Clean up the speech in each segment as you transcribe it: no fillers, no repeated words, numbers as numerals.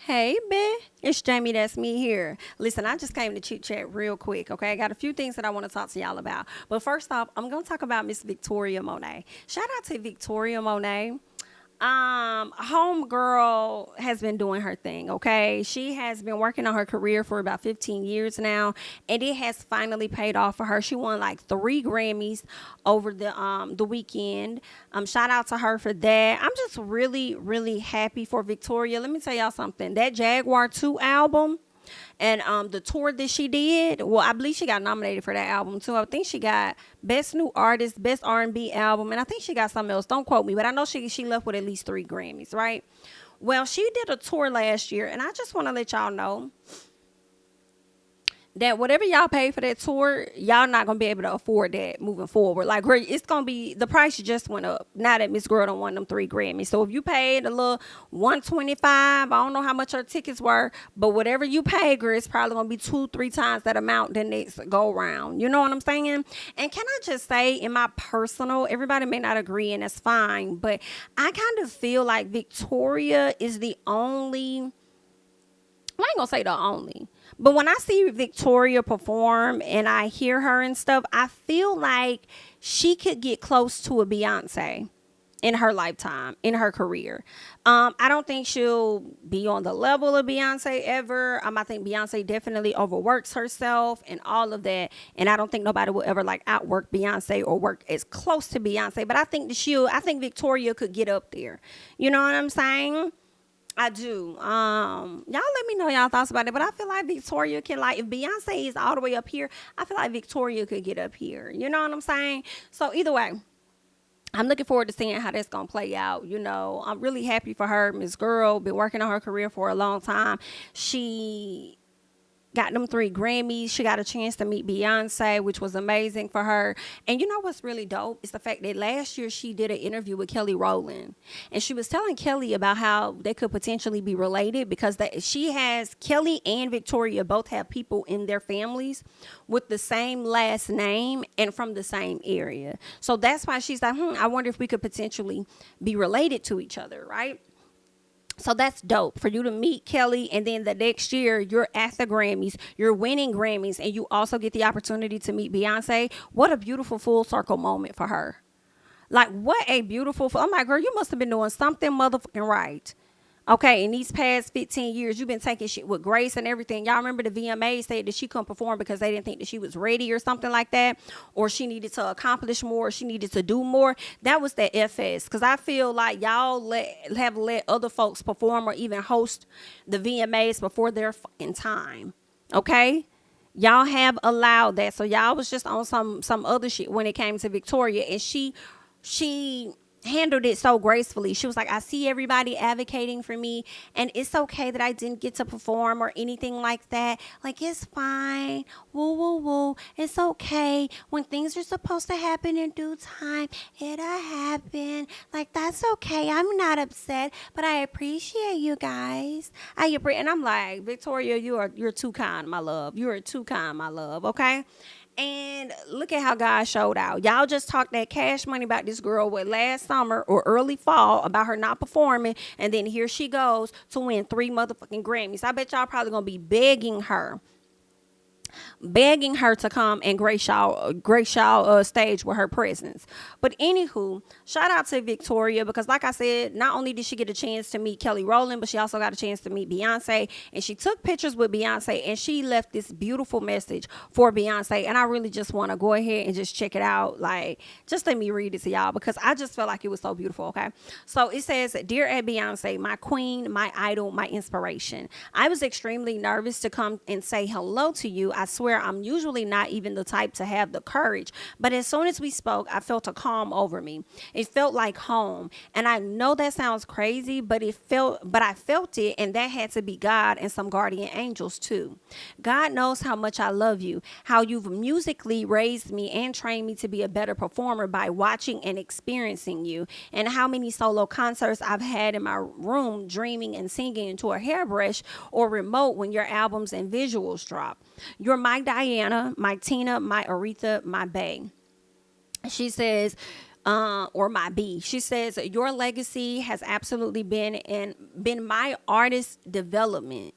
Hey, Ben. It's Jamie. That's me here. Listen, I just came to chit chat real quick. Okay, I got a few things that I want to talk to y'all about. But first off, I'm gonna talk about Miss Victoria Monet. Shout out to Victoria Monet. Homegirl has been doing her thing. Okay, she has been working on her career for about 15 years now, and it has finally paid off for her. She won like 3 Grammys over the weekend. Shout out to her for that. I'm just really happy for Victoria. Let me tell y'all something. That Jaguar 2 album and the tour that she did, well, I believe she got nominated for that album too. I think she got best new artist, best R&B album, and I think she got something else. Don't quote me, but I know she left with at least 3 Grammys, right? Well, she did a tour last year, and I just want to let y'all know that whatever y'all pay for that tour, y'all not gonna be able to afford that moving forward. Like, it's gonna be, the price just went up now that Miss Girl don't want them 3 Grammys. So if you paid a little 125, I don't know how much her tickets were, but whatever you pay, girl, it's probably gonna be 2-3 times that amount the next go round. You know what I'm saying? And can I just say, in my personal, everybody may not agree, and that's fine, but I kind of feel like Victoria is the only, I ain't gonna say the only, but when I see Victoria perform and I hear her and stuff, I feel like she could get close to a Beyonce in her lifetime, in her career. I don't think she'll be on the level of Beyonce ever. I think Beyonce definitely overworks herself and all of that. And I don't think nobody will ever like outwork Beyonce or work as close to Beyonce. But I think I think Victoria could get up there. You know what I'm saying? I do. Y'all let me know y'all thoughts about it. But I feel like Victoria can, like, if Beyonce is all the way up here, I feel like Victoria could get up here. You know what I'm saying? So either way, I'm looking forward to seeing how that's gonna play out. You know, I'm really happy for her. Miss Girl been working on her career for a long time. She got them 3 Grammys. She got a chance to meet Beyonce, which was amazing for her. And you know what's really dope is the fact that last year she did an interview with Kelly Rowland, and she was telling Kelly about how they could potentially be related because she has, Kelly and Victoria both have people in their families with the same last name and from the same area. So that's why she's like, I wonder if we could potentially be related to each other, right? So that's dope for you to meet Kelly, and then the next year you're at the Grammys, you're winning Grammys, and you also get the opportunity to meet Beyonce. What a beautiful full circle moment for her. Like, what a beautiful, I'm like, girl, you must have been doing something motherfucking right. Okay, in these past 15 years, you've been taking shit with grace and everything. Y'all remember the VMAs said that she couldn't perform because they didn't think that she was ready or something like that, or she needed to accomplish more, or she needed to do more. That was the FS, because I feel like y'all have let other folks perform or even host the VMAs before their fucking time. Okay? Y'all have allowed that. So y'all was just on some other shit when it came to Victoria, and she handled it so gracefully. She was like, I see everybody advocating for me, and it's okay that I didn't get to perform or anything like that. Like, it's fine. Woo, woo, woo. It's okay. When things are supposed to happen in due time, it'll happen. Like, that's okay. I'm not upset, but I appreciate you guys. And I'm like, Victoria, you're too kind, my love. You are too kind, my love. Okay? And look at how God showed out. Y'all just talked that cash money about this girl with last summer or early fall about her not performing. And then here she goes to win 3 motherfucking Grammys. I bet y'all probably going to be begging her to come and grace y'all stage with her presence. But anywho, shout out to Victoria, because like I said, not only did she get a chance to meet Kelly Rowland, but she also got a chance to meet Beyonce, and she took pictures with Beyonce, and she left this beautiful message for Beyonce. And I really just want to go ahead and just check it out. Like, just let me read it to y'all, because I just felt like it was so beautiful. Okay, so it says, "Dear Aunt Beyonce, my queen, my idol, my inspiration. I was extremely nervous to come and say hello to you. I swear I'm usually not even the type to have the courage, but as soon as we spoke, I felt a calm over me. It felt like home. And I know that sounds crazy, but I felt it, and that had to be God and some guardian angels too. God knows how much I love you, how you've musically raised me and trained me to be a better performer by watching and experiencing you, and how many solo concerts I've had in my room dreaming and singing into a hairbrush or remote when your albums and visuals drop. You're my Diana, my Tina, my Aretha, my Bay." She says, or my B. She says, your legacy has absolutely been my artist development.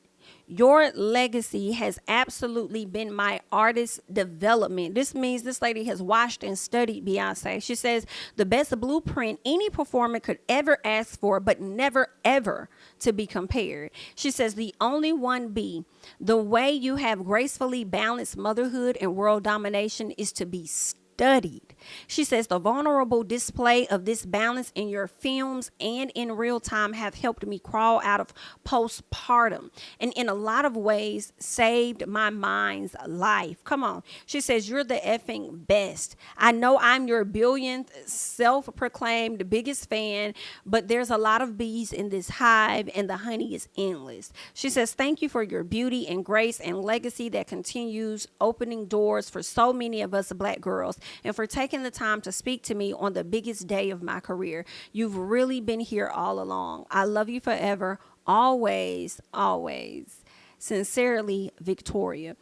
Your legacy has absolutely been my artist development. This means this lady has watched and studied Beyonce. She says, the best blueprint any performer could ever ask for, but never ever to be compared. She says, the only one B, the way you have gracefully balanced motherhood and world domination is to be studied. She says the vulnerable display of this balance in your films and in real time have helped me crawl out of postpartum and in a lot of ways saved my mind's life. Come on. She says, you're the effing best. I know I'm your billionth self-proclaimed biggest fan, but there's a lot of bees in this hive and the honey is endless. She says, thank you for your beauty and grace and legacy that continues opening doors for so many of us Black girls, and for taking the time to speak to me on the biggest day of my career. You've really been here all along. I love you forever, always, always. Sincerely, Victoria.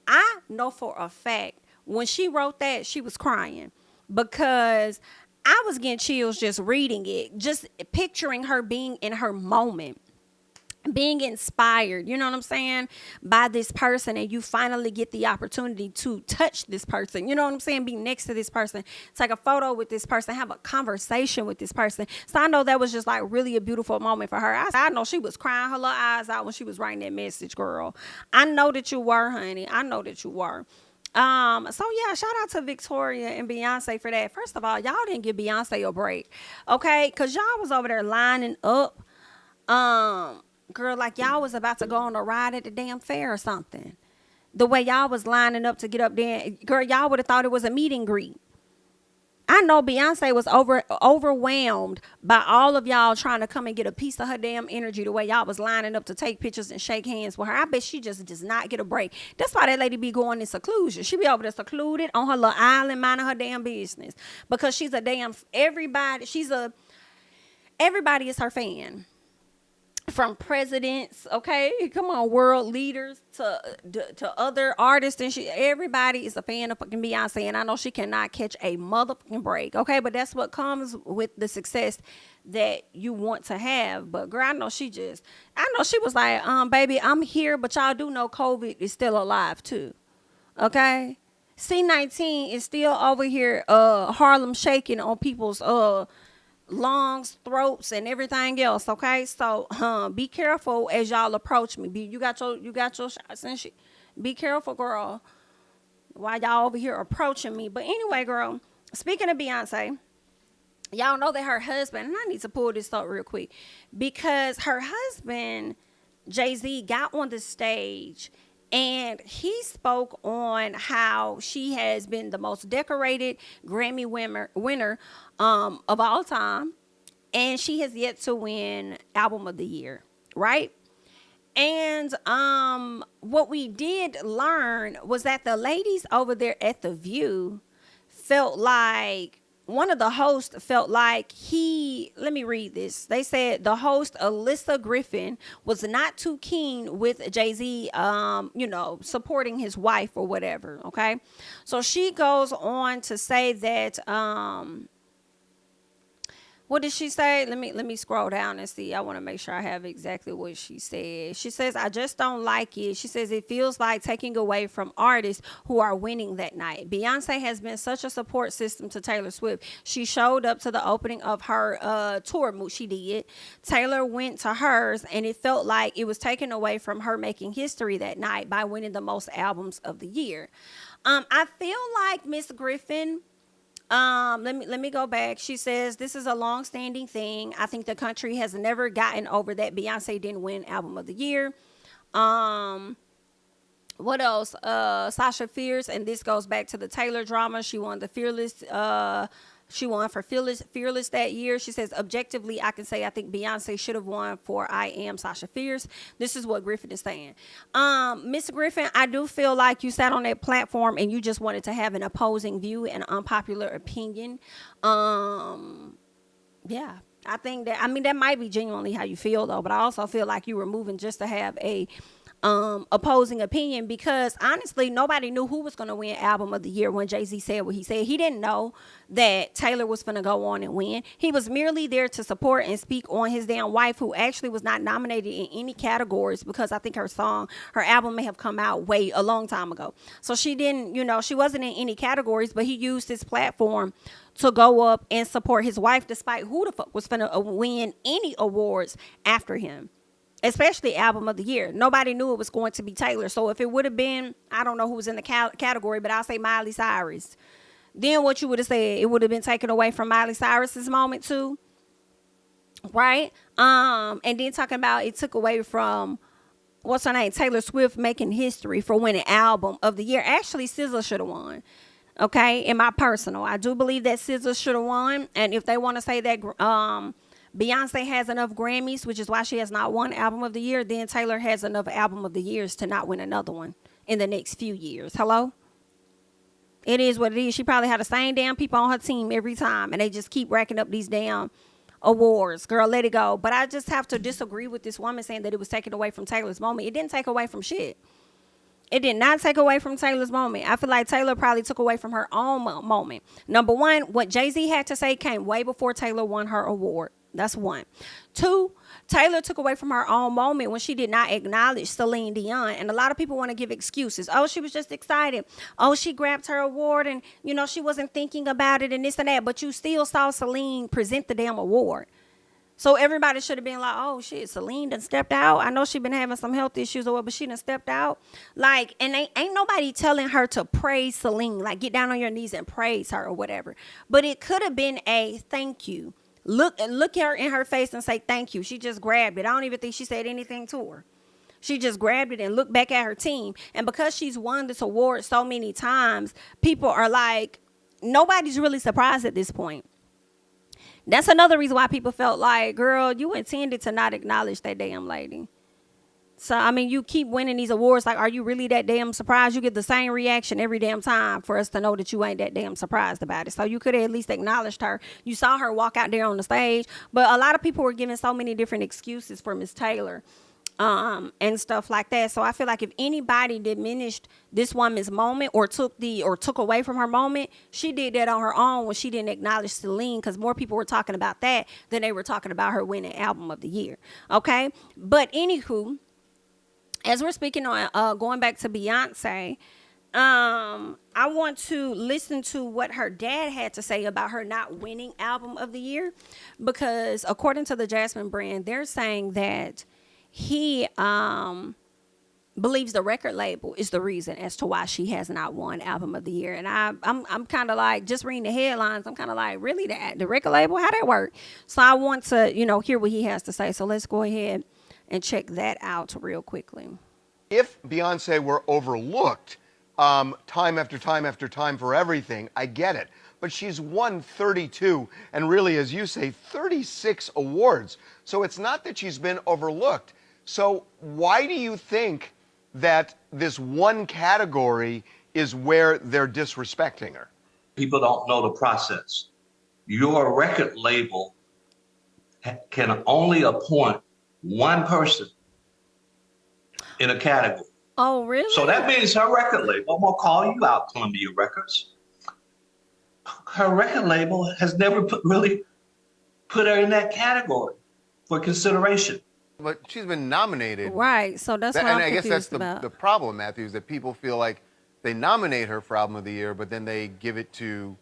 I know for a fact when she wrote that, she was crying because I was getting chills just reading it, just picturing her being in her moment, being inspired, you know what I'm saying, by this person, and you finally get the opportunity to touch this person, you know what I'm saying, be next to this person, take a photo with this person, have a conversation with this person. So I know that was just like really a beautiful moment for her. I know she was crying her little eyes out when she was writing that message, girl. I know that you were, honey. I know that you were. So yeah, shout out to Victoria and Beyonce for that. First of all, y'all didn't give Beyonce a break, okay? Because y'all was over there lining up, girl, like y'all was about to go on a ride at the damn fair or something. The way y'all was lining up to get up there, girl, y'all would have thought it was a meet and greet. I know Beyonce was overwhelmed by all of y'all trying to come and get a piece of her damn energy the way y'all was lining up to take pictures and shake hands with her. I bet she just does not get a break. That's why that lady be going in seclusion. She be over there secluded on her little island minding her damn business because she's a damn everybody is her fan. From presidents, okay, come on, world leaders to other artists, and everybody is a fan of fucking Beyonce, and I know she cannot catch a motherfucking break, okay, but that's what comes with the success that you want to have. But girl, I know she was like, baby, I'm here, but y'all do know COVID is still alive too, okay. C-19 is still over here, Harlem shaking on people's lungs, throats, and everything else. Okay, so be careful as y'all approach me. You got your shots and shit. Be careful, girl. While y'all over here approaching me. But anyway, girl. Speaking of Beyonce, y'all know that her husband, and I need to pull this up real quick because her husband Jay-Z got on the stage. And he spoke on how she has been the most decorated Grammy winner of all time. And she has yet to win Album of the Year, right? And what we did learn was that the ladies over there at The View felt like one of the hosts felt like let me read this. They said the host, Alyssa Griffin, was not too keen with Jay-Z, supporting his wife or whatever. Okay. So she goes on to say that, what did she say? Let me scroll down and see. I want to make sure I have exactly what she said. She says, I just don't like it. She says, it feels like taking away from artists who are winning that night. Beyonce has been such a support system to Taylor Swift. She showed up to the opening of her tour. She did. Taylor went to hers, and it felt like it was taken away from her making history that night by winning the most albums of the year. I feel like Miss Griffin, let me go back. She says this is a long-standing thing. I think the country has never gotten over that Beyonce didn't win Album of the Year. What else? Sasha Fierce, and this goes back to the Taylor drama. She won the Fearless. She won for Fearless that year. She says, objectively, I can say I think Beyonce should have won for I Am Sasha Fierce. This is what Griffin is saying. Miss Griffin, I do feel like you sat on that platform and you just wanted to have an opposing view and unpopular opinion. Yeah, I think that might be genuinely how you feel, though. But I also feel like you were moving just to have a opposing opinion, because honestly nobody knew who was going to win album of the year when Jay-Z said what he said. He didn't know that Taylor was going to go on and win. He was merely there to support and speak on his damn wife, who actually was not nominated in any categories, because I think her album may have come out a long time ago. So she didn't, she wasn't in any categories, but he used his platform to go up and support his wife, despite who the fuck was going to win any awards after him, especially album of the year. Nobody knew it was going to be Taylor. So if it would have been, I don't know who was in the category, but I'll say Miley Cyrus, then what you would have said, it would have been taken away from Miley Cyrus's moment too, right? And then talking about it took away from, what's her name, Taylor Swift, making history for winning album of the year. Actually, SZA should have won. Okay, in my personal, I do believe that SZA should have won. And if they want to say that Beyonce has enough Grammys, which is why she has not won album of the year, then Taylor has enough album of the years to not win another one in the next few years. Hello? It is what it is. She probably had the same damn people on her team every time, and they just keep racking up these damn awards. Girl, let it go. But I just have to disagree with this woman saying that it was taken away from Taylor's moment. It didn't take away from shit. It did not take away from Taylor's moment. I feel like Taylor probably took away from her own moment. Number one, what Jay-Z had to say came way before Taylor won her award. That's one. Two, Taylor took away from her own moment when she did not acknowledge Celine Dion. And a lot of people want to give excuses. Oh, she was just excited. Oh, she grabbed her award and, she wasn't thinking about it and this and that. But you still saw Celine present the damn award. So everybody should have been like, oh, shit, Celine done stepped out. I know she been having some health issues or what, but she done stepped out. Like, and ain't nobody telling her to praise Celine, like get down on your knees and praise her or whatever. But it could have been a thank you. Look her in her face and say thank you. She just grabbed it. I don't even think she said anything to her. She just grabbed it and looked back at her team. And because she's won this award so many times, people are like, nobody's really surprised at this point. That's another reason why people felt like, girl, you intended to not acknowledge that damn lady. So, I mean, you keep winning these awards. Like, are you really that damn surprised? You get the same reaction every damn time for us to know that you ain't that damn surprised about it. So you could have at least acknowledged her. You saw her walk out there on the stage. But a lot of people were giving so many different excuses for Miss Taylor. And stuff like that. So I feel like if anybody diminished this woman's moment or took away from her moment, she did that on her own when she didn't acknowledge Celine, because more people were talking about that than they were talking about her winning album of the year. Okay, but anywho, as we're speaking on going back to Beyonce, I want to listen to what her dad had to say about her not winning album of the year, because according to the Jasmine brand, they're saying that he believes the record label is the reason as to why she has not won album of the year. And I'm kind of like, just reading the headlines, I'm kind of like, really, the record label, how that work? So I want to hear what he has to say. So let's go ahead and check that out real quickly. If Beyonce were overlooked time after time after time for everything, I get it. But she's won 32 and really, as you say, 36 awards. So it's not that she's been overlooked. So why do you think that this one category is where they're disrespecting her? People don't know the process. Your record label can only appoint one person in a category. Oh, really? So that means her record label, I'm gonna call you out, Columbia Records. Her record label has never really put her in that category for consideration. But she's been nominated. Right, so that's what I'm confused I guess about. that's the problem, Matthew, is that people feel like they nominate her for Album of the Year, but then they give it to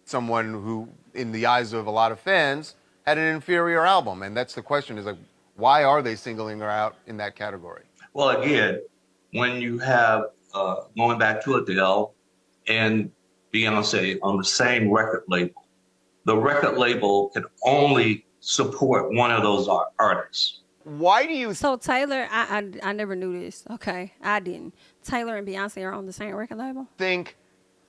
someone who, in the eyes of a lot of fans, had an inferior album. And that's the question, is like, why are they singling her out in that category? Well, again, when you have, going back to Adele and Beyonce on the same record label, the record label can only support one of those artists. Why do you... So Taylor, I never knew this. Okay, I didn't. Taylor and Beyonce are on the same record label? Think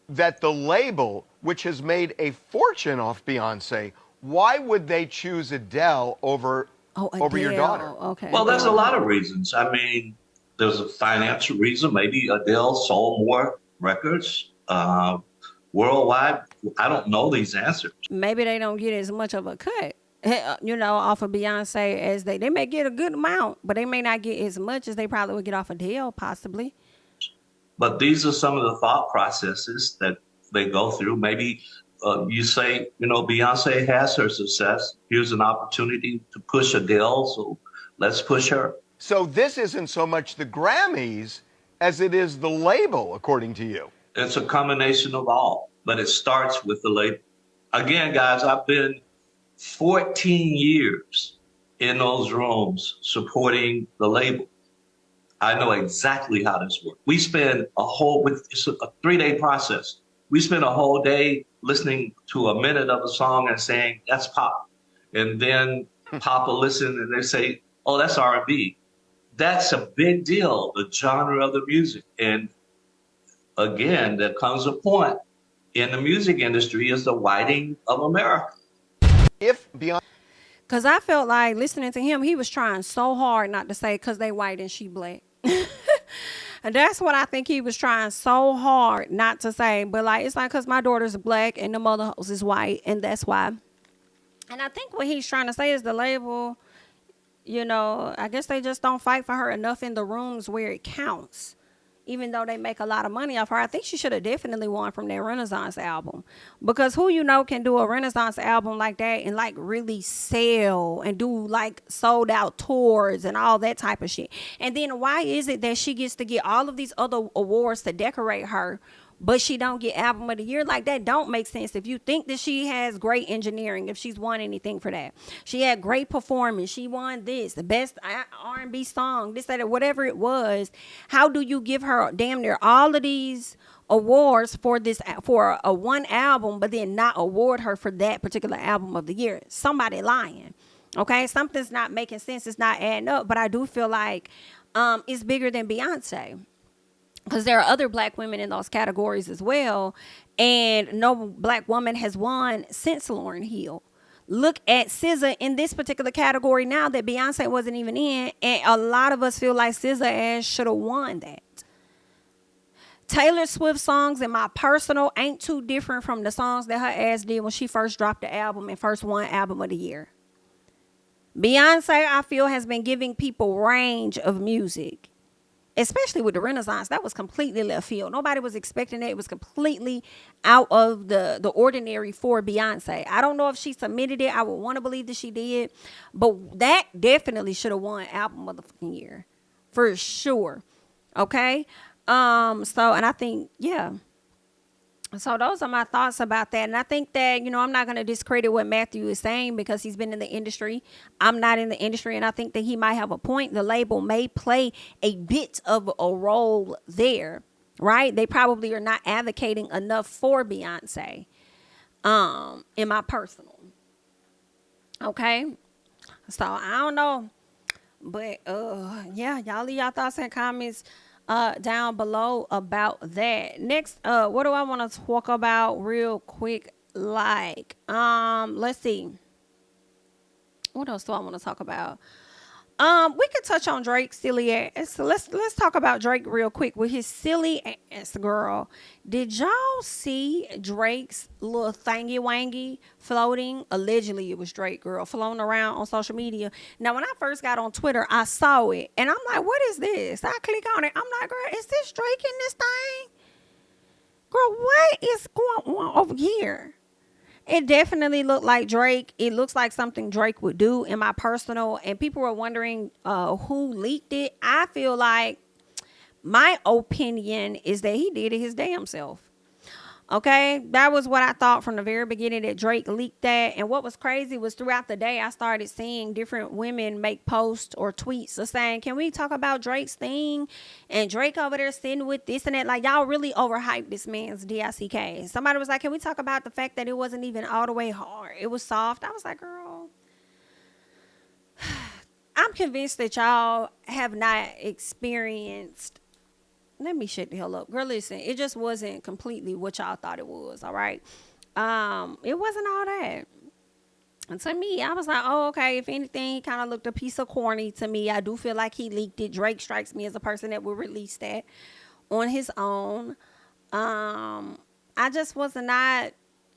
that the label, which has made a fortune off Beyonce, why would they choose Adele over your daughter? Okay. Well, there's a lot of reasons. I mean, there's a financial reason. Maybe Adele sold more records worldwide. I don't know these answers. Maybe they don't get as much of a cut. off of Beyonce as they may get a good amount, but they may not get as much as they probably would get off Adele, possibly. But these are some of the thought processes that they go through. Maybe you say, Beyonce has her success. Here's an opportunity to push Adele, so let's push her. So this isn't so much the Grammys as it is the label, according to you. It's a combination of all, but it starts with the label. Again, guys, I've been 14 years in those rooms supporting the label. I know exactly how this works. We spend it's a 3-day process. We spend a whole day listening to a minute of a song and saying, that's pop. And then pop will listen and they say, oh, that's R&B. That's a big deal, the genre of the music. And again, there comes a point in the music industry is the whiting of America. If Beyonce, Because I felt like listening to him, he was trying so hard not to say because they white and she black. And that's what I think he was trying so hard not to say. But like, it's like because my daughter's black and the mother house is white, and that's why. And I think what he's trying to say is the label, I guess they just don't fight for her enough in the rooms where it counts. Even though they make a lot of money off her, I think she should have definitely won from their Renaissance album. Because who can do a Renaissance album like that and like really sell and do like sold out tours and all that type of shit. And then why is it that she gets to get all of these other awards to decorate her, but she don't get album of the year? Like, that don't make sense. If you think that she has great engineering, if she's won anything for that, she had great performance, she won this, the best R&B song, this, that, whatever it was, how do you give her damn near all of these awards for a one album, but then not award her for that particular album of the year? Somebody lying. Okay, something's not making sense. It's not adding up. But I do feel like it's bigger than Beyonce, because there are other black women in those categories as well. And no black woman has won since Lauryn Hill. Look at SZA in this particular category now that Beyonce wasn't even in. And a lot of us feel like SZA ass should have won that. Taylor Swift songs, in my personal, ain't too different from the songs that her ass did when she first dropped the album and first won album of the year. Beyonce, I feel, has been giving people range of music. Especially with the Renaissance, that was completely left field. Nobody was expecting it. It was completely out of the ordinary for Beyonce. I don't know if she submitted it. I would want to believe that she did. But that definitely should have won album of the fucking year. For sure. Okay? And I think, yeah. So those are my thoughts about that. And I think that, I'm not going to discredit what Matthew is saying because he's been in the industry. I'm not in the industry, and I think that he might have a point. The label may play a bit of a role there, right? They probably are not advocating enough for Beyonce, in my personal. Okay? So I don't know. But, yeah, y'all leave y'all thoughts and comments down below about that. Next, what do I want to talk about real quick? Let's see. What else do I want to talk about? We could touch on Drake's silly ass. So let's talk about Drake real quick with his silly ass, girl. Did y'all see Drake's little thingy wangy floating? Allegedly, it was Drake, girl, floating around on social media. Now, when I first got on Twitter, I saw it, and I'm like, "What is this?" I click on it. I'm like, "Girl, is this Drake in this thing? Girl, what is going on over here?" It definitely looked like Drake. It looks like something Drake would do, in my personal. And people were wondering who leaked it. I feel like my opinion is that he did it his damn self. Okay, that was what I thought from the very beginning, that Drake leaked that. And what was crazy was throughout the day, I started seeing different women make posts or tweets of saying, "Can we talk about Drake's thing?" And Drake over there sitting with this and that. Like, y'all really overhyped this man's DICK. Somebody was like, "Can we talk about the fact that it wasn't even all the way hard? It was soft." I was like, girl, I'm convinced that y'all have not experienced. Let me shut the hell up. Girl, listen, it just wasn't completely what y'all thought it was, all right? It wasn't all that. And to me, I was like, oh, okay, if anything, he kind of looked a piece of corny to me. I do feel like he leaked it. Drake strikes me as a person that will release that on his own. I just was not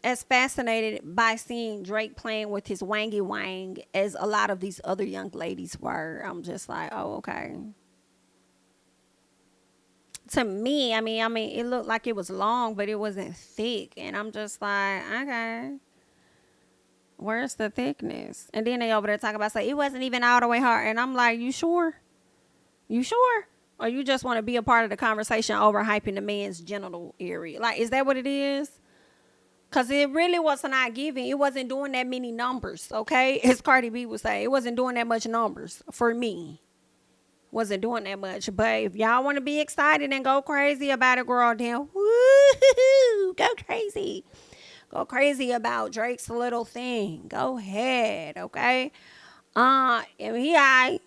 as fascinated by seeing Drake playing with his wangy wang as a lot of these other young ladies were. I'm just like, oh, okay. To me, I mean, it looked like it was long, but it wasn't thick, and I'm just like, okay, where's the thickness? And then they over there talking about say it wasn't even all the way hard, and I'm like, you sure? You sure? Or you just want to be a part of the conversation overhyping the man's genital area? Like, is that what it is? Because it really was not giving. It wasn't doing that many numbers, okay? As Cardi B would say, it wasn't doing that much numbers for me. Wasn't doing that much. But if y'all want to be excited and go crazy about it, girl, then woo, go crazy. Go crazy about Drake's little thing. Go ahead, okay? And he alright.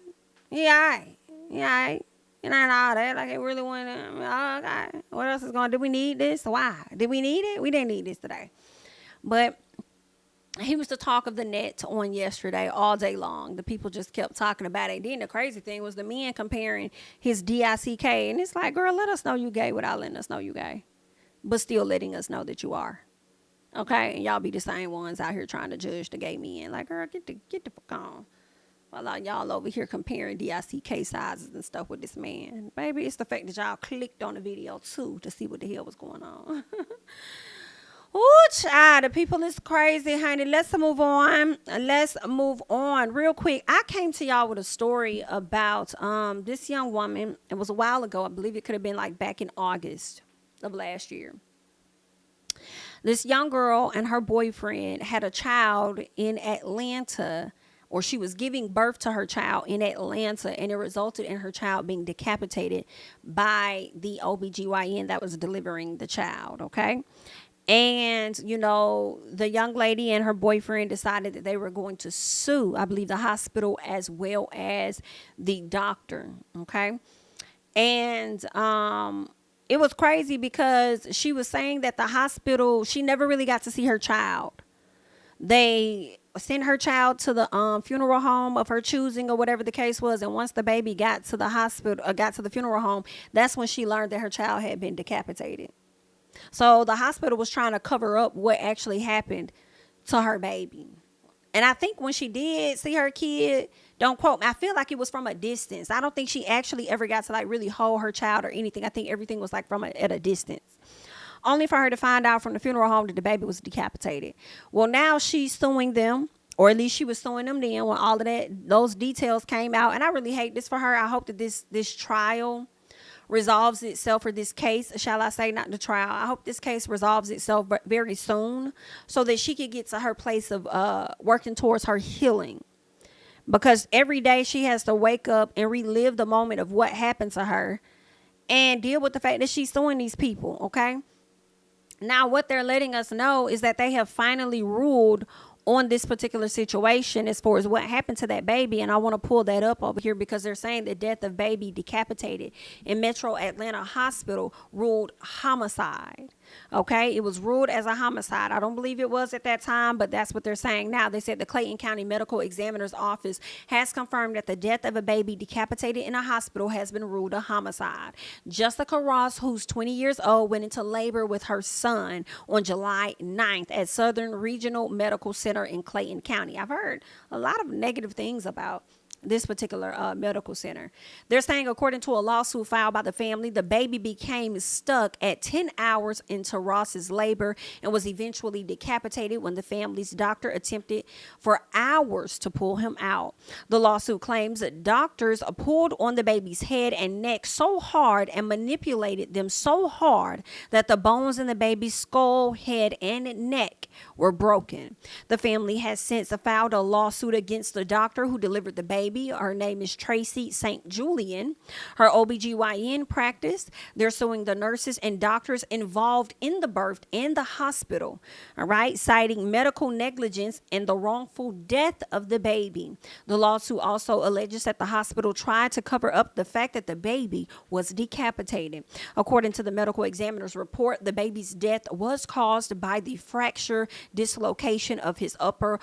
He alright. He alright. It ain't all that. Like, it really went, oh, okay. What else is going to do? We need this? Why? Did we need it? We didn't need this today. But he was the talk of the net on yesterday all day long. The people just kept talking about it. Then the crazy thing was the men comparing his DICK. And it's like, girl, let us know you gay without letting us know you gay. But still letting us know that you are. Okay? And y'all be the same ones out here trying to judge the gay men. Like, girl, get the fuck on. While y'all over here comparing DICK sizes and stuff with this man. Baby, it's the fact that y'all clicked on the video too to see what the hell was going on. Ooh, child, the people is crazy, honey. Let's move on. Real quick. I came to y'all with a story about this young woman. It was a while ago. I believe it could have been like back in August of last year. This young girl and her boyfriend had a child in Atlanta, or she was giving birth to her child in Atlanta, and it resulted in her child being decapitated by the OBGYN that was delivering the child, okay? And, you know, the young lady and her boyfriend decided that they were going to sue, I believe, the hospital as well as the doctor, okay? And it was crazy because she was saying that the hospital, she never really got to see her child. They sent her child to the funeral home of her choosing or whatever the case was. And once the baby got to the hospital, got to the funeral home, that's when she learned that her child had been decapitated. So the hospital was trying to cover up what actually happened to her baby. And I think when she did see her kid, don't quote me, I feel like it was from a distance. I don't think she actually ever got to like really hold her child or anything. I think everything was like at a distance. Only for her to find out from the funeral home that the baby was decapitated. Well, now she's suing them, or at least she was suing them then when all of those details came out. And I really hate this for her. I hope that this trial resolves itself, or this case, shall I say, not the trial. I hope this case resolves itself very soon so that she could get to her place of working towards her healing. Because every day she has to wake up and relive the moment of what happened to her and deal with the fact that she's suing these people, okay? Now, what they're letting us know is that they have finally ruled on this particular situation as far as what happened to that baby. And I want to pull that up over here because they're saying the death of baby decapitated in Metro Atlanta Hospital ruled homicide. Okay, it was ruled as a homicide. I don't believe it was at that time, but that's what they're saying now. They said the Clayton County Medical Examiner's Office has confirmed that the death of a baby decapitated in a hospital has been ruled a homicide. Jessica Ross, who's 20 years old, went into labor with her son on July 9th at Southern Regional Medical Center in Clayton County. I've heard a lot of negative things about this particular medical center. They're saying, according to a lawsuit filed by the family, the baby became stuck at 10 hours into Ross's labor and was eventually decapitated when the family's doctor attempted for hours to pull him out. The lawsuit claims that doctors pulled on the baby's head and neck so hard and manipulated them so hard that the bones in the baby's skull, head, and neck were broken. The family has since filed a lawsuit against the doctor who delivered the baby. Her name is Tracy St. Julian. Her OBGYN practice. They're suing the nurses and doctors involved in the birth and the hospital, all right, citing medical negligence and the wrongful death of the baby. The lawsuit also alleges that the hospital tried to cover up the fact that the baby was decapitated. According to the medical examiner's report, the baby's death was caused by the fracture dislocation of his upper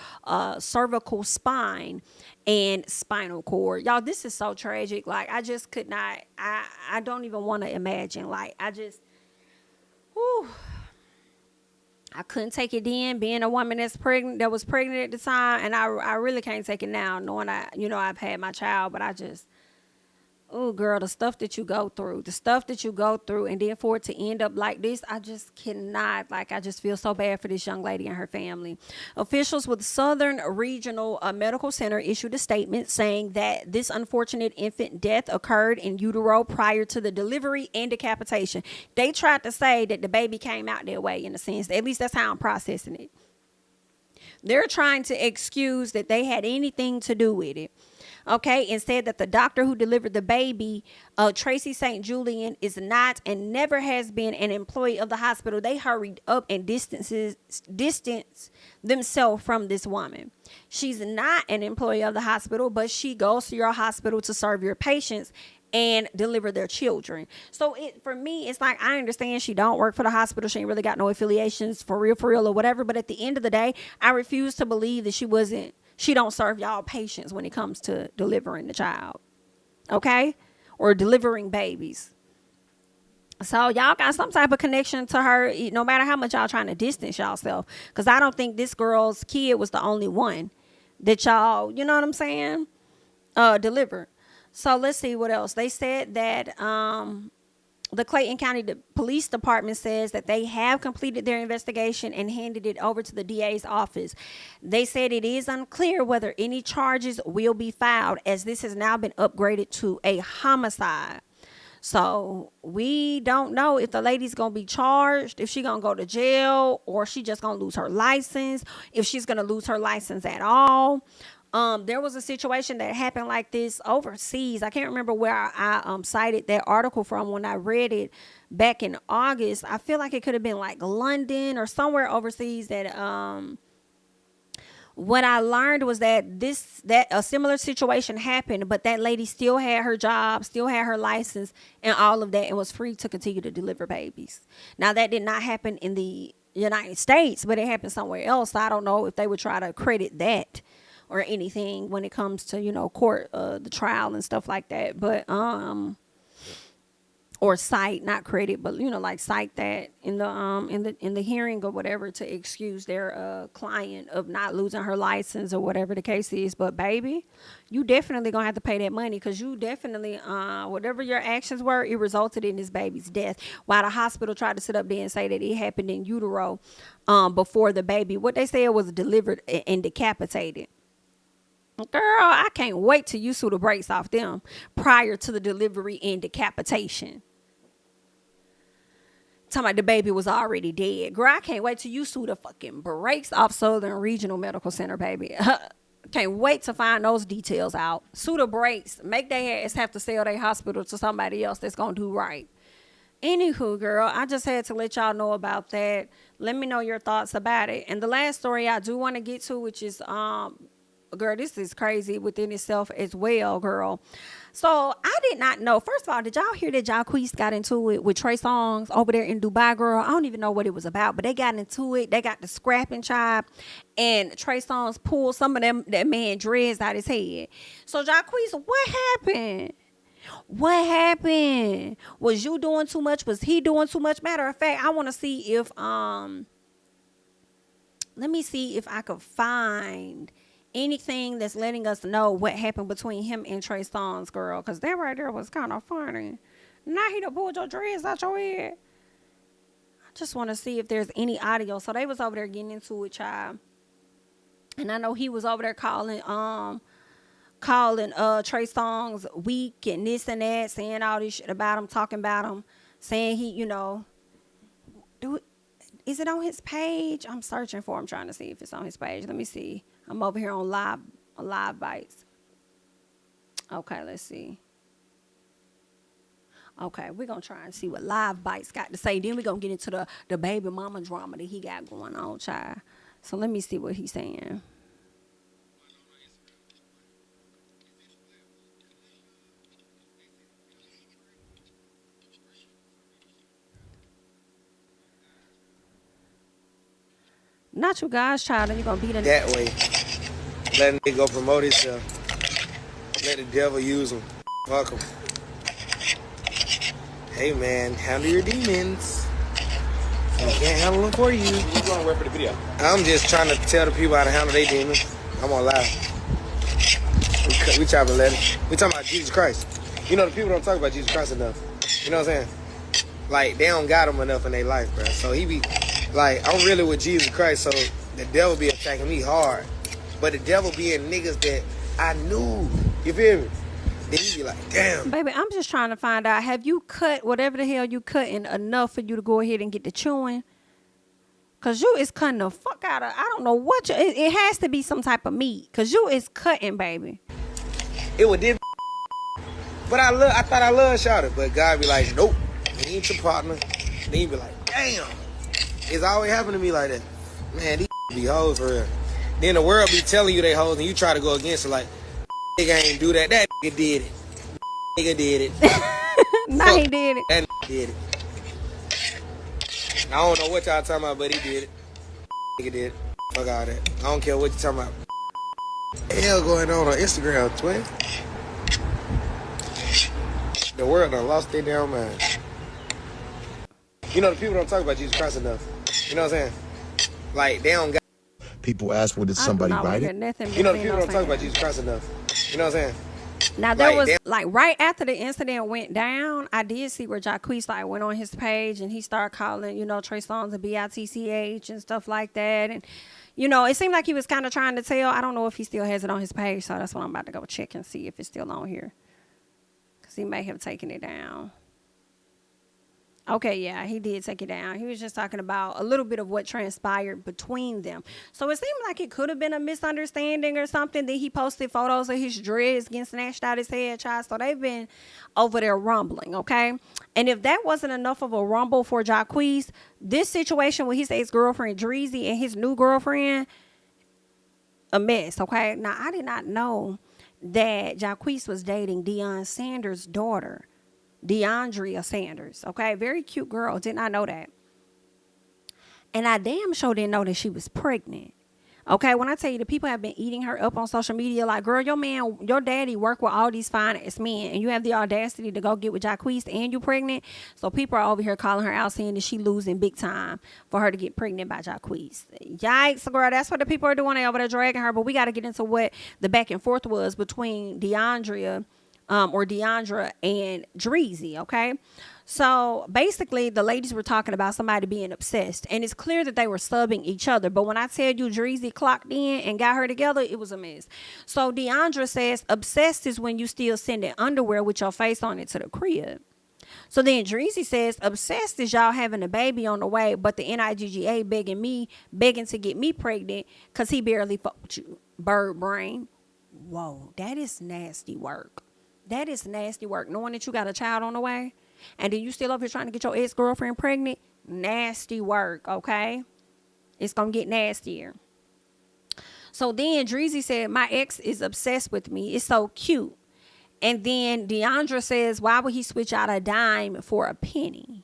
cervical spine and spinal cord. Y'all, this is so tragic. Like, I just could not, I don't even want to imagine. Like, I just, whew. I couldn't take it then, being a woman that was pregnant at the time, and I really can't take it now, knowing I've had my child, but I just, oh, girl, the stuff that you go through, and then for it to end up like this, I just cannot. Like, I just feel so bad for this young lady and her family. Officials with Southern Regional Medical Center issued a statement saying that this unfortunate infant death occurred in utero prior to the delivery and decapitation. They tried to say that the baby came out their way, in a sense. At least that's how I'm processing it. They're trying to excuse that they had anything to do with it. Okay, and said that the doctor who delivered the baby, Tracy St. Julian, is not and never has been an employee of the hospital. They hurried up and distanced themselves from this woman. She's not an employee of the hospital, but she goes to your hospital to serve your patients and deliver their children. So for me, it's like, I understand she don't work for the hospital. She ain't really got no affiliations for real or whatever. But at the end of the day, I refuse to believe that she don't serve y'all patients when it comes to delivering the child. Okay? Or delivering babies. So y'all got some type of connection to her, no matter how much y'all trying to distance y'allself. Because I don't think this girl's kid was the only one that y'all, you know what I'm saying, delivered. So let's see what else. They said that the Clayton County Police Department says that they have completed their investigation and handed it over to the DA's office. They said it is unclear whether any charges will be filed, as this has now been upgraded to a homicide. So we don't know if the lady's going to be charged, if she's going to go to jail, or she just going to lose her license, if she's going to lose her license at all. There was a situation that happened like this overseas. I can't remember where I cited that article from when I read it back in August. I feel like it could have been like London or somewhere overseas. That what I learned was that a similar situation happened, but that lady still had her job, still had her license, and all of that, and was free to continue to deliver babies. Now, that did not happen in the United States, but it happened somewhere else. So I don't know if they would try to credit that or anything when it comes to, court, the trial and stuff like that. But, or cite, not credit, but, like cite that in the hearing or whatever to excuse their client of not losing her license or whatever the case is. But baby, you definitely gonna have to pay that money, because you definitely, whatever your actions were, it resulted in this baby's death. While the hospital tried to sit up there and say that it happened in utero, before the baby, what they said was delivered and decapitated. Girl, I can't wait till you sue the brakes off them prior to the delivery and decapitation. Talking about the baby was already dead. Girl, I can't wait till you sue the fucking brakes off Southern Regional Medical Center, baby. Can't wait to find those details out. Sue the brakes. Make their ass have to sell their hospital to somebody else that's going to do right. Anywho, girl, I just had to let y'all know about that. Let me know your thoughts about it. And the last story I do want to get to, which is, girl, this is crazy within itself as well, girl. So I did not know. First of all, did y'all hear that Jacquees got into it with Trey Songz over there in Dubai, girl? I don't even know what it was about, but they got into it. They got the scrapping chop, and Trey Songz pulled some of that man dreads out his head. So Jacquees, what happened? What happened? Was you doing too much? Was he doing too much? Matter of fact, I want to see if let me see if I could find anything that's letting us know what happened between him and Trey Songz, girl, because that right there was kind of funny. Now he done pulled your dreads out your head. I just want to see if there's any audio. So they was over there getting into it, child, and I know he was over there calling Trey Songz weak and this and that, saying all this shit about him, talking about him, saying he, is it on his page? I'm searching for him, trying to see if it's on his page. Let me see. I'm over here on live bites. Okay, let's see. Okay, we're going to try and see what live bites got to say. Then we're going to get into the baby mama drama that he got going on, child. So let me see what he's saying. Not you guys, child, and you're going to beat him that way. Let a nigga go promote himself. Let the devil use him. Fuck him. Hey man, handle your demons. I can't handle them for you. Who's going to rep for the video? I'm just trying to tell the people how to handle their demons. I'm on live. We chopping letters. We talking about Jesus Christ. You know, the people don't talk about Jesus Christ enough. You know what I'm saying? Like, they don't got him enough in their life, bro. So he be, like, I'm really with Jesus Christ, so the devil be attacking me hard. But the devil be in niggas that I knew. You feel me? Then he be like, damn. Baby, I'm just trying to find out, have you cut whatever the hell you cutting enough for you to go ahead and get the chewing? Because you is cutting the fuck out of, I don't know what you, it has to be some type of meat. Because you is cutting, baby. It was this. But I thought I loved Shawty. But God be like, nope. He ain't your partner. Then he be like, damn. It's always happened to me like that. Man, these be hoes for real. Then the world be telling you they hoes and you try to go against it like, nigga ain't do that. That nigga did it. Nigga did it. Nah, he did it. That nigga did it. I don't know what y'all talking about, but he did it. Nigga did it. Fuck all that. I don't care what you talking about. What the hell going on Instagram, twin? The world done lost their damn mind. You know, the people don't talk about Jesus Christ enough. You know what I'm saying? Like, they don't got... People ask, well, did somebody write it? You know, the people don't talk about Jesus Christ enough. You know what I'm saying? Now, there was, like, right after the incident went down, I did see where Jacquees, like, went on his page and he started calling, you know, Trey Songz a bitch and stuff like that. And, you know, it seemed like he was kind of trying to tell. I don't know if he still has it on his page, so that's what I'm about to go check and see if it's still on here. Because he may have taken it down. Okay, yeah, he did take it down. He was just talking about a little bit of what transpired between them. So it seemed like it could have been a misunderstanding or something. Then he posted photos of his dreads getting snatched out his head, child. So they've been over there rumbling, okay? And if that wasn't enough of a rumble for Jacquees, this situation with his ex-girlfriend Drezy and his new girlfriend, a mess, okay? Now, I did not know that Jacquees was dating Deion Sanders' daughter. Deandria Sanders, okay? Very cute girl. Did not know that. And I damn sure didn't know that she was pregnant. Okay, when I tell you the people have been eating her up on social media, like, girl, your daddy work with all these fine ass men, and you have the audacity to go get with Jacquees and you pregnant. So people are over here calling her out, saying that she losing big time for her to get pregnant by Jacquees. Yikes, girl, that's what the people are doing. They over there dragging her. But we got to get into what the back and forth was between Deandra and Drezy, okay? So basically, the ladies were talking about somebody being obsessed, and it's clear that they were subbing each other. But when I tell you Drezy clocked in and got her together, it was a mess. So Deandra says, obsessed is when you still sending underwear with your face on it to the crib. So then Drezy says, obsessed is y'all having a baby on the way, but the NIGGA begging to get me pregnant because he barely fucked you. Bird brain. Whoa, that is nasty work. That is nasty work, knowing that you got a child on the way, and then you still up here trying to get your ex-girlfriend pregnant. Nasty work, okay? It's going to get nastier. So then Drezy said, my ex is obsessed with me. It's so cute. And then Deandra says, why would he switch out a dime for a penny?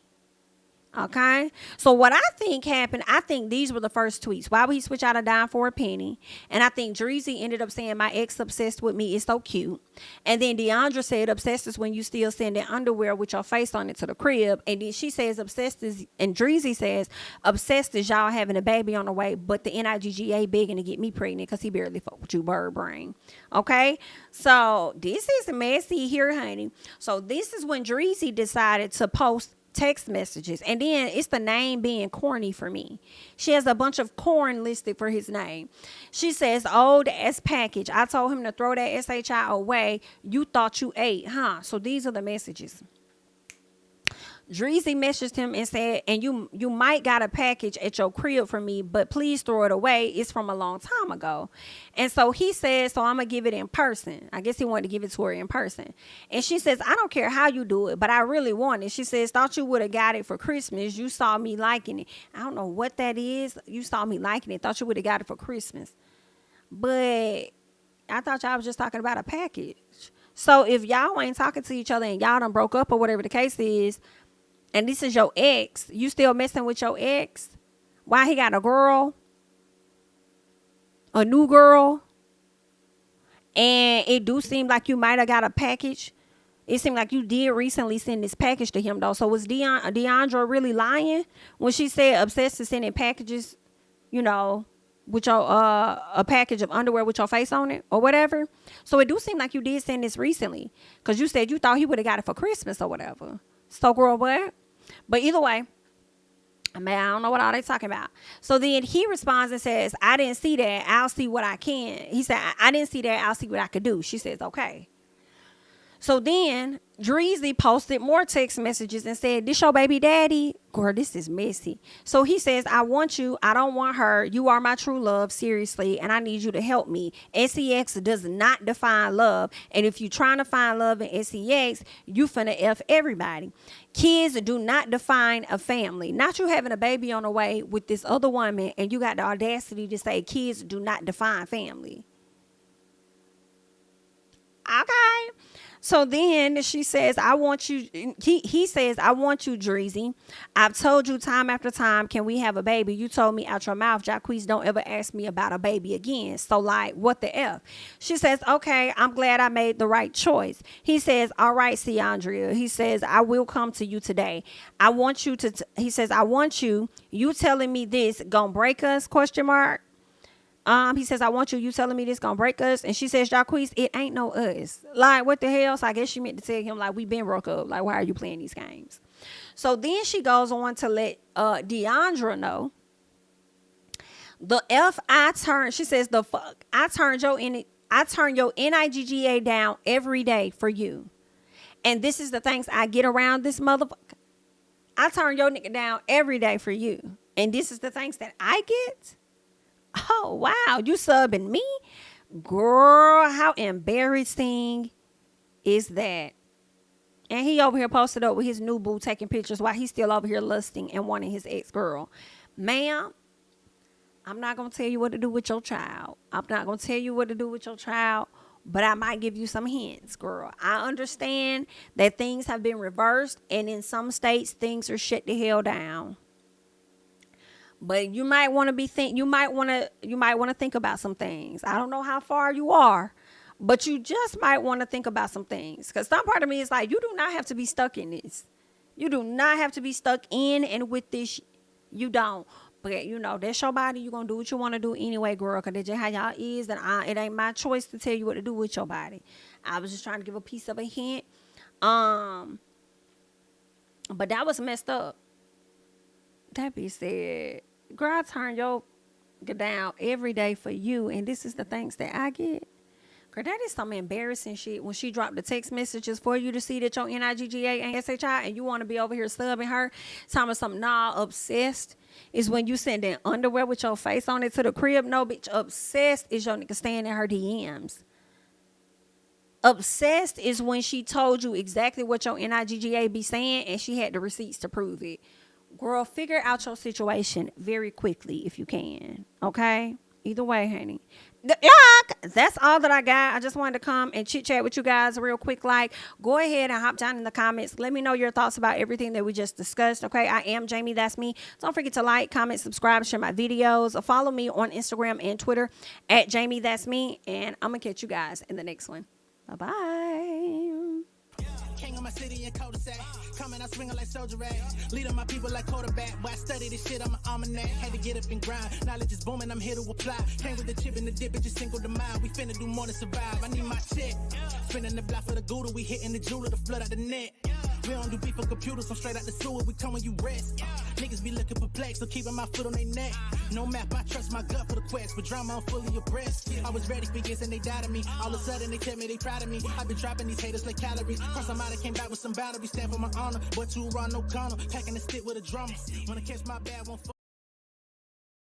Okay, so what I think happened, I think these were the first tweets. Why would he switch out a dime for a penny? And I think Drezy ended up saying, my ex obsessed with me. It's so cute. And then Deandra said, obsessed is when you still sending underwear with your face on it to the crib. And then she says, obsessed is, and Drezy says, obsessed is y'all having a baby on the way, but the NIGGA begging to get me pregnant because he barely fucked with you, bird brain. Okay, so this is messy here, honey. So this is when Drezy decided to post text messages, and then it's the name being corny for me. She has a bunch of corn listed for his name. She says, old ass package. I told him to throw that SHI away. You thought you ate, huh? So these are the messages. Drezy messaged him and said, and you might got a package at your crib for me, but please throw it away. It's from a long time ago. And so he says, so I'm going to give it in person. I guess he wanted to give it to her in person. And she says, I don't care how you do it, but I really want it. She says, thought you would have got it for Christmas. You saw me liking it. I don't know what that is. You saw me liking it. Thought you would have got it for Christmas. But I thought y'all was just talking about a package. So if y'all ain't talking to each other and y'all done broke up or whatever the case is, and this is your ex, you still messing with your ex? Why he got a girl? A new girl? And it do seem like you might have got a package It seemed like you did recently send this package to him, though. So was Deandra really lying when she said obsessed to sending packages, you know, with your a package of underwear with your face on it or whatever? So it do seem like you did send this recently, because you said you thought he would have got it for Christmas or whatever. So girl, what? But either way, man, I don't know what all they talking about. So then he responds and says, I didn't see that. I'll see what I can. He said, I didn't see that. I'll see what I could do. She says, okay. So then Dreezy posted more text messages and said, this your baby daddy? Girl, this is messy. So he says, I want you. I don't want her. You are my true love, seriously, and I need you to help me. SEX does not define love. And if you're trying to find love in SEX, you finna F everybody. Kids do not define a family. Not you having a baby on the way with this other woman and you got the audacity to say kids do not define family. Okay. So then she says, I want you. He says, I want you, Drezy. I've told you time after time, can we have a baby? You told me out your mouth, Jacquees, don't ever ask me about a baby again. So like, what the F? She says, okay, I'm glad I made the right choice. He says, all right, Ciandria. He says, I will come to you today. I want you to, he says, I want you telling me this gonna break us, question mark. He says, I want you telling me this gonna break us. And she says, Jacquees, it ain't no us. Like, what the hell? So I guess she meant to tell him, like, we been broke up. Like, why are you playing these games? So then she goes on to let Deandra know. The F I turn, she says, the fuck, I turn your NIGGA down every day for you. And this is the things I get around this motherfucker. I turn your nigga down every day for you. And this is the things that I get. Oh, wow. You subbing me? Girl, how embarrassing is that? And he over here posted up with his new boo taking pictures while he's still over here lusting and wanting his ex-girl. Ma'am, I'm not going to tell you what to do with your child. I'm not going to tell you what to do with your child, but I might give you some hints, girl. I understand that things have been reversed, and in some states, things are shut the hell down. But you might want to you might want to think about some things. I don't know how far you are, but you just might want to think about some things. Because some part of me is like, you do not have to be stuck in this. You do not have to be stuck in and with this. You don't. But, you know, that's your body. You're going to do what you want to do anyway, girl. Because that's just how y'all is. And it ain't my choice to tell you what to do with your body. I was just trying to give a piece of a hint. But that was messed up. That bitch said, girl, I turn your down every day for you, and this is the thanks that I get. Girl, that is some embarrassing shit when she dropped the text messages for you to see that your NIGGA ain't SHI and you want to be over here subbing her. Telling me something, nah, obsessed is when you send in underwear with your face on it to the crib. No, bitch, obsessed is your nigga staying in her DMs. Obsessed is when she told you exactly what your NIGGA be saying and she had the receipts to prove it. Girl, figure out your situation very quickly if you can. Okay? Either way, honey. That's all that I got. I just wanted to come and chit chat with you guys real quick. Like, go ahead and hop down in the comments. Let me know your thoughts about everything that we just discussed. Okay? I am Jami. That's me. Don't forget to like, comment, subscribe, share my videos. Follow me on Instagram and Twitter at JamiThatsMe. And I'm going to catch you guys in the next one. Bye-bye. King of my city and cul-de-sac. Coming out swinging like soldier rag. Leading my people like quarterback. Boy, I study this shit, I'm an almanac. Had to get up and grind. Knowledge is booming, I'm here to apply. Came with the chip and the dip, it just single the mind. We finna do more to survive. I need my check. Spinning the block for the Gouda. We hitting the jeweler to flood out the net. We don't do beef for computers, I'm straight out the sewer. We come when you rest. Niggas be looking perplexed, so keeping my foot on their neck. No map, I trust my gut for the quest. For drama, I'm fully abreast. I was ready for this and they doubted me. All of a sudden they tell me they proud of me. I've been dropping these haters like calories. Cross them out, I came back with some boundaries. Stand for my honor, but you run no corner. Packing the stick with a drummer. Wanna catch my bad one.